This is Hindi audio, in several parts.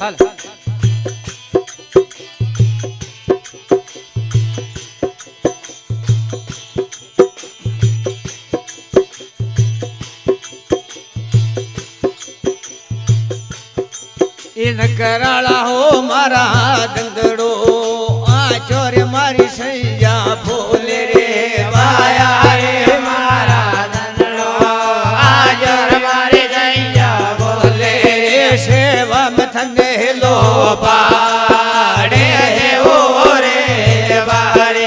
હાલ इन कराला हो मारा दंदड़ो आ चोरे मारी सैया फूले रे वाया रे मारा दंदड़ो आ चोरे मारी सैया फूले रे सेवा में थने लो पाड़े हे ओ रे बारे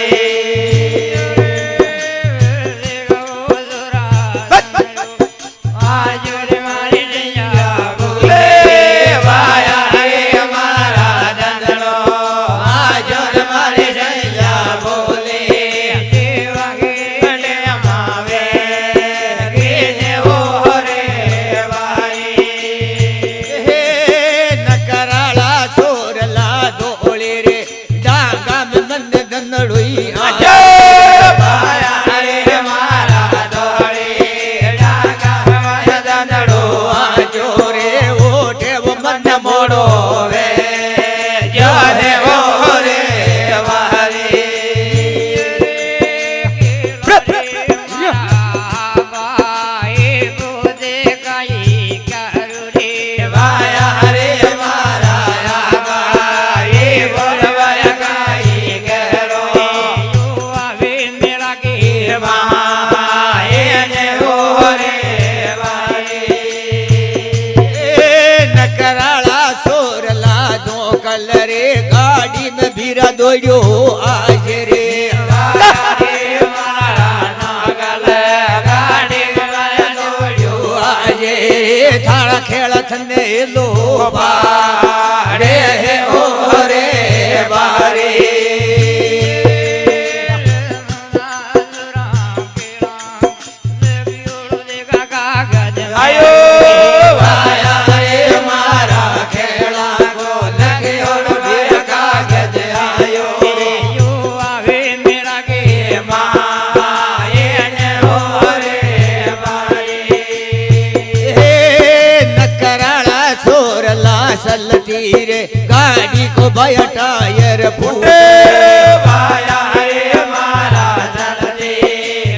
दौड़ो आज रे थारा खेल थने लो बारे ओ रे बारे आयो रे गाड़ी को भया टायर फूटे भाया रे मारा जल्दी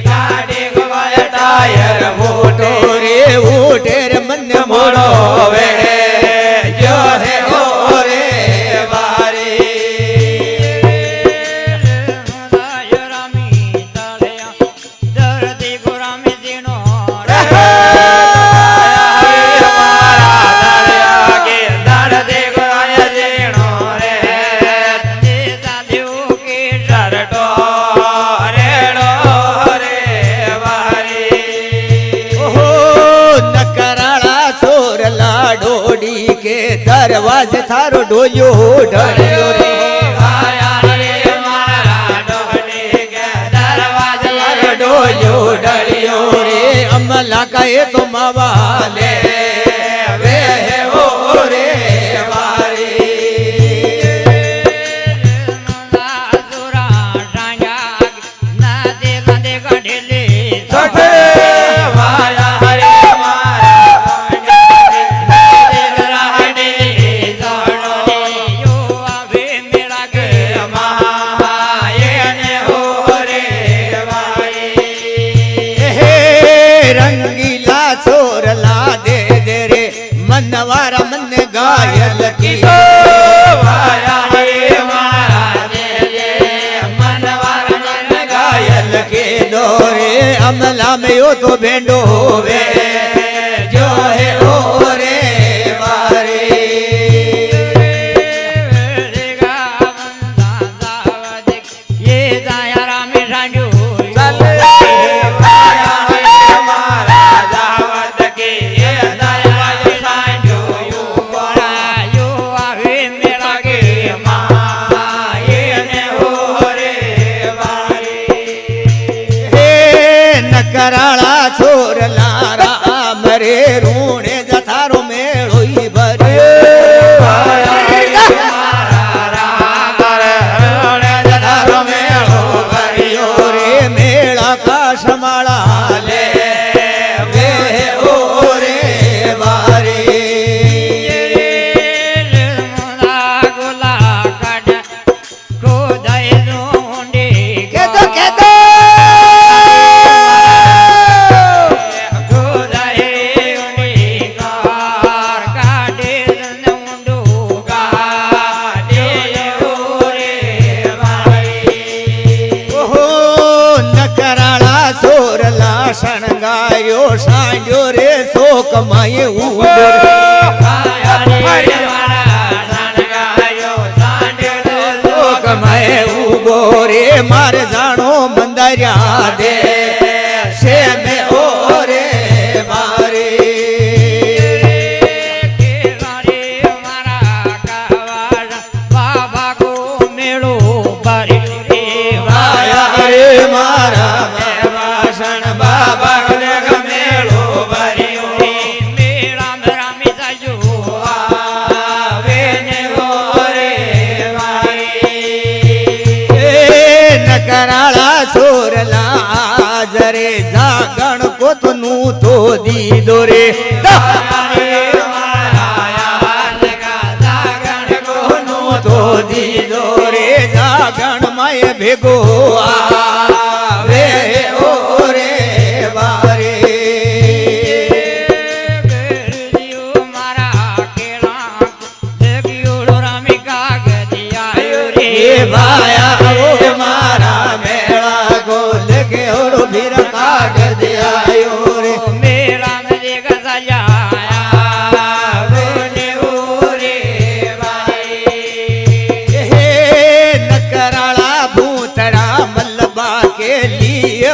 गाड़ी को भया टायर फूटो रे उठे रे मन मोड़ो वे जो है ओ रे बारे दरवाजे थारो डोयो ढलियो रे आया रे मारा डोली के दरवाजे थारो डोयो ढलियो रे अमला का ये तो मवाले वे हो रे बारी मनवारा मन गायल की वाया रे मारा दे मनवारा मन गायल के दोरे अमला में यो तो भेंडो वे जो है ओ रे बारे ये दाया राम राजू कराला छोर लारा मरे रूणे जथारो मेळो ई भरे जथारो मेळो भरियो रे मेळा का समाळा ले वे ओ रे बारे શણગાર્યો સાંજ્યો રે શોક માય ઉડર શોક માય ઉગો રે મારે જાણો બંધાર્યા દે છે મે ઓ રે મારે મારા વાસણ બાબા મેળો ભર્યો મેળા રામી સાજુ આવે ને રે નકરાળા સોરલા જરે જાગણ કોતનું તો દીધો રે તો દીધો રે જાગણ માય ભેગો આવે ઓ રે વારે મારા કેળા દેગ્યો રામી કાગદિયા રે ભાયા ઓ મારા મેળા ગોલ કેળો ભીર કાગદિયા રે મેળા મે દેગ સજાયા રે ઓ રે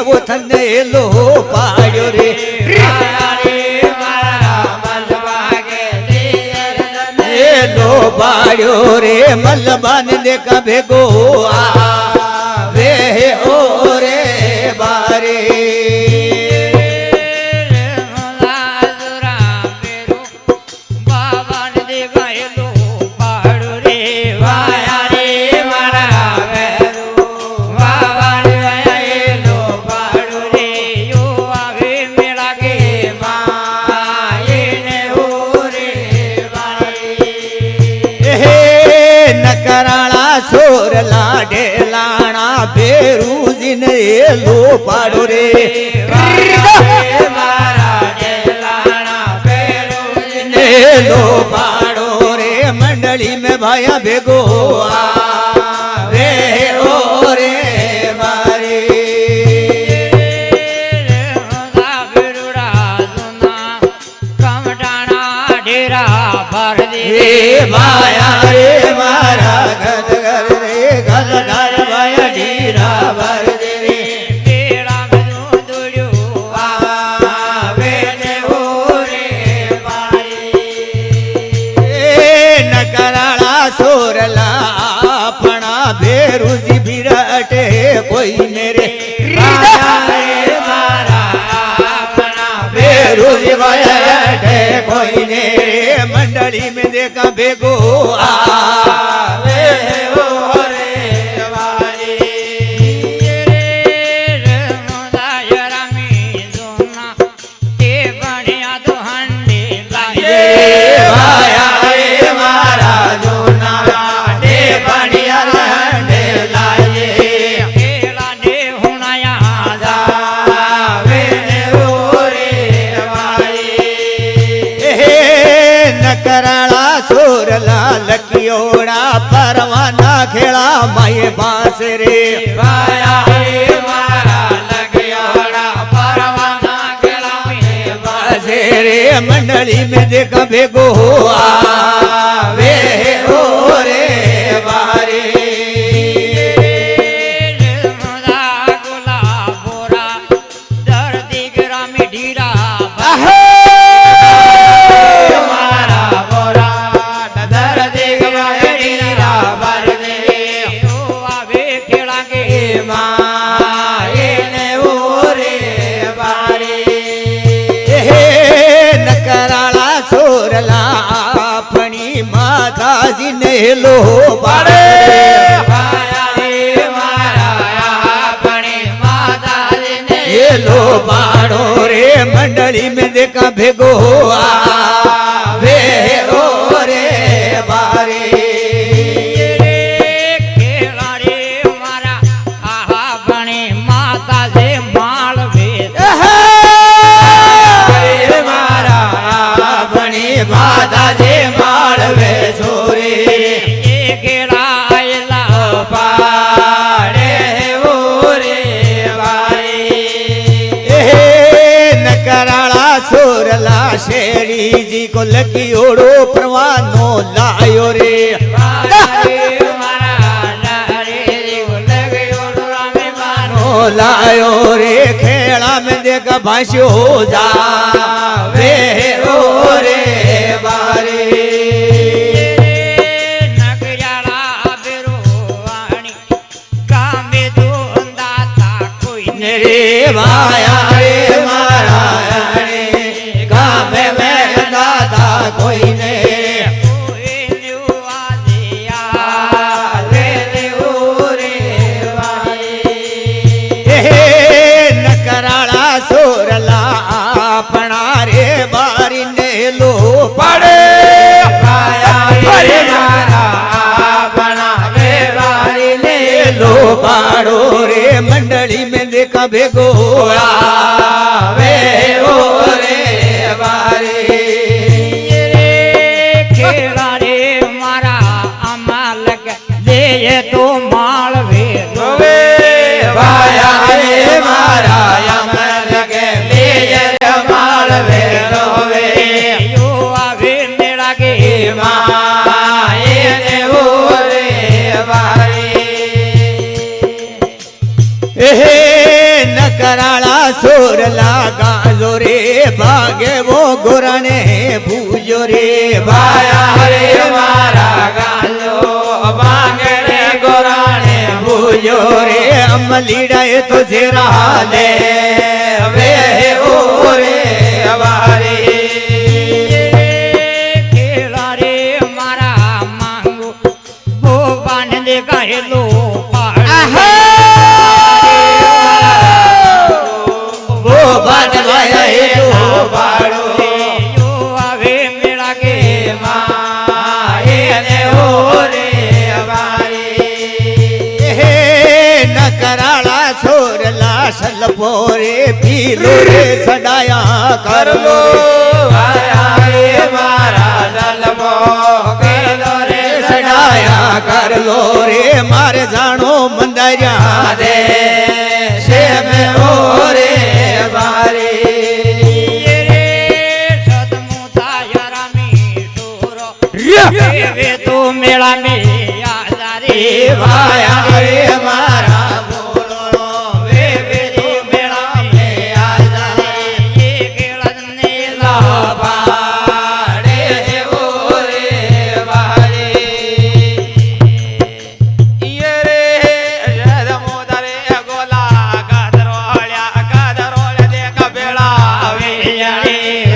वो थने लो पाड़ो रे लो पाड़ो रे मलबान देखा भेगो वे ओ रे बारे बाबा ने देखा लो पाड़ो रे वाया रे मारा कराला सोर लाडे लाना बेरूजी ने लो पाड़ो रे लो पाड़ो रे मंडली में भाया भेगो रे ओ रे मारे डेरा भर दे माया रे मारा घर घर रे घर घर माया डेरा भर दे रे डेरा में दूड़ो आवे ने ओ रे मारे नकराला सोरला अपना बेरुजी बिरटे कोई मेरे मारा अपना बेरुजी बिरटे कोई ने मंडली में देखा भेगो आवे ओ रे वारे रामी दोना ते बढ़िया तो हंडे लाए भाया रे मारा दोना ते बढ़िया हंडे लाए खेला ने होना यहाँ जावे ओ रे वारे नकराला सोरला लकियोड़ा परवाना खेला माये बांस रे भाया रे मारा लकियोड़ा परवाना खेला माये बांस रे मंडली में देखा भेगो आवे ओ रे बारे बोरा दर्दी ग्रामी ढीरा सोरला अपनी माता जी ने लो पाड़े भाया रे मारा अपनी माता जी ने लो पाड़ो रे मंडली में देखा भेगो आवे ओ रे बारे केला रे मारा आहा बने माता से माल भेद माता जे माळवे छोरे केला आयला पाड़े ओ रे वारे શેરીજી કો લકી ઓળો પ્રવાનો લાયો રે લાયો રે ખેડા में देखा भाष्यो जावे ओ रे बारे नगराला बेरोवाणी गामे दोंदाता कोई ने रे माया रे मारा रे गामे में दादा कोई ने कोई न्युवादिया रे रे ओ रे बारे नकराला सोरला अपना रे बारी ने लो पड़े माया रे मारा अपना रे बारी ने लो पाड़ो रे मंडली में देखा भेगोड़ा वे ओ रे बारे खेड़ा रे मारा अमाल दे तो माल वे वे भाया रे मारा अमल के लिए माल वे रोवे यो आवे मेरा के माए ने ओ रे बारे एहे नकराला सोर लागा जोरे भागे वो गोराने पूजो रे भाया रे मारा गालो भागे रे गोराने पूजो रे अमलीड़ा ये तो जेरा ले वे ओ रे बारे खेड़ा रे मारा मांगो वो बान दे कहलो वो बन गया तो बाड़ो यो आवे मेरा के माए ने ओ रे बारे नकराला छोरला सलपोरे पीलो रे सडाया कर लो आया रे मारा सलपो कर लो रे सडाया कर लो रे मारे जानो मंदरिया दे से में ओ रे बारे वे तो मेला में आजा रे भाया रे मारा बोलो वे तो मेला में आजा रे ये खेड़ा ने ला बाड़े ओ रे बारे ये रे जद मोदरे गोला कादरोळ्या देखा बेळा वे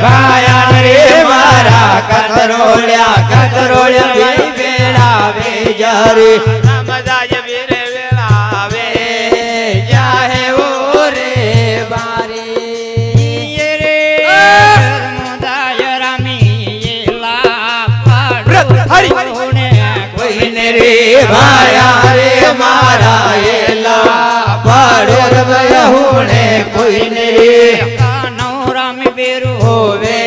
भाया रे मारा कतरोळ्या बेड़ा वे जारे रामदाय वीरे बेळा वे जाहे ओ रे बारे ये रे मुदाय रामी ये ला पाड़ोने कोई ने रे भाया रे मारा ये ला पाड़ो रहुने कोई ने रे कानो रामी बेरू होवे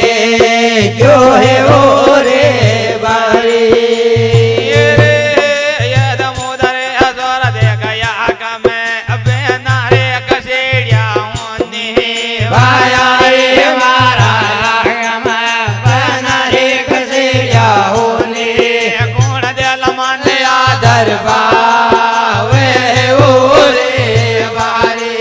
क्यों है ओ रे बारे ये रे यद मोदरे अदर देखा या कमे अबे नारे कसेड़िया ओनी भाया रे मारा बना रे कसेया होने कोण देल मन दरबार वे ओ रे बारे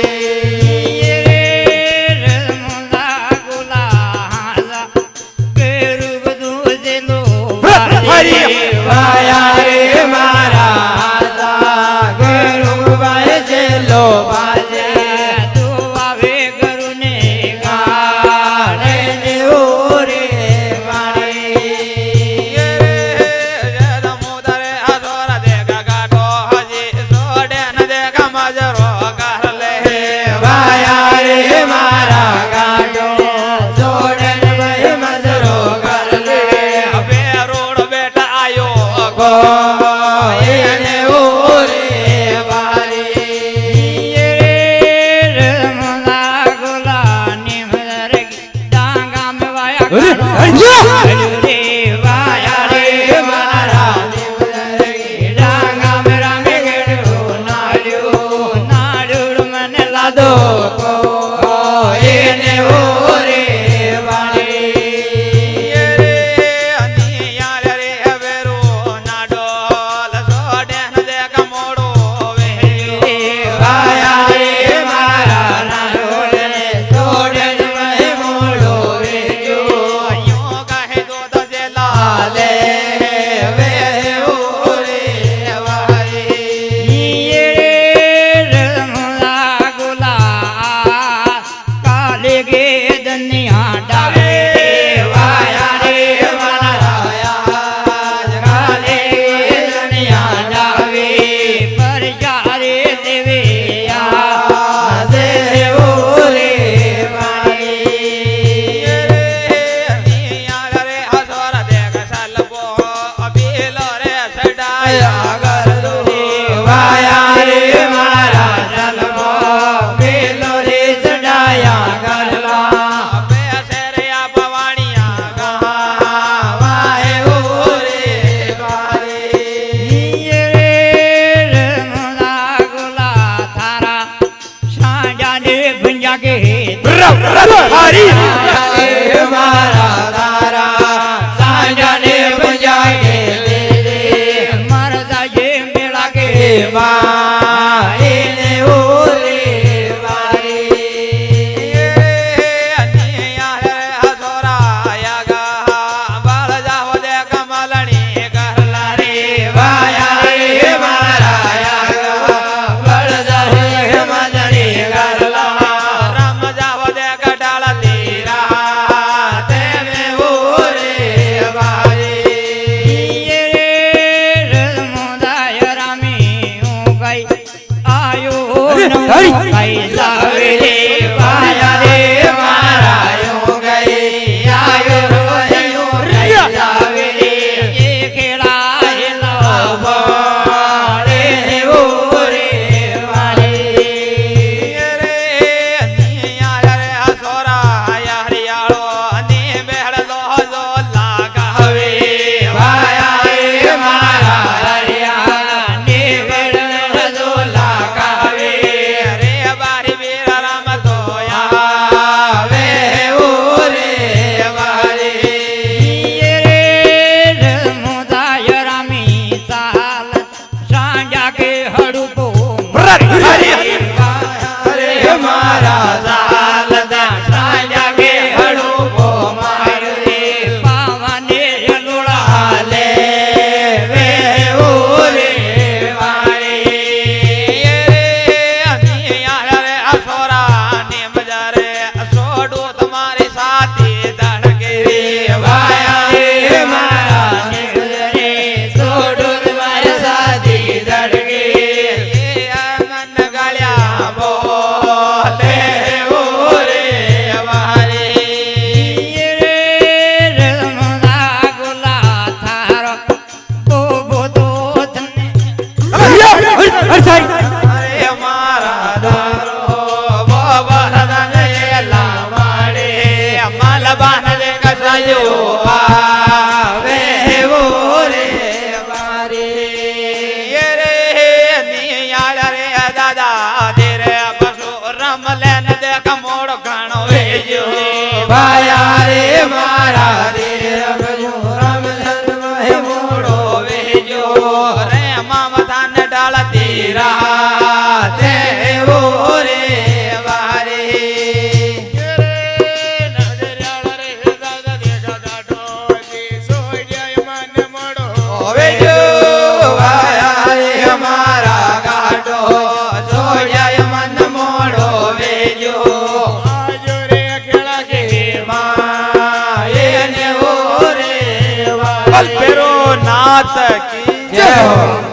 મારા તારા સાંજાને પંજાગે મારા સાજે મેળા કે એને ઓરે વારી વાયા રે મારા બળદા રે મદની ગરલા તેને ઓરે વારી રમોદાય રામી હું ગઈ આયો હરી. કઈ લાવે રે વાયા રે મારા યો ગઈ આયો રોયો ગઈ લાવે રે એ ખેડા હેલા બાળે ઓરે વારી હવે વાયા રે મારા હરિયાણા ને વેળો લાગાવે આવે ઓરે વારી રમોદાય રામી ચાલ સાંજા કે હડુપો અરે મારા ચાલતા સાંજા કે હડુપો મારે પાવાને લોળા હાલે વે ઓરે વારી વાયા રે મારા નીકળે છોડું મારા સાથી ધડકે બોલે ઓરે વારી રમોદા ગોલા થારો તો બોતો તને અરે મારા દારો બાબા એલા વાડે માલબાન રે કસાયો આવે ઓરે વારી રે નિયાળ રે દાદા તેરે પશુ રમલેન દેખ મોડ ઘણો વેજો વાયા રે મારા દેર રમઝન મહે મોડો વેજો રે મામથાન ડાળ તીરા તે ઓરે વારી વેજો વાયા રે મારા ગાડો જોયા મન મોડો વેજો એને ઓરે વારી નાથ કી જય હો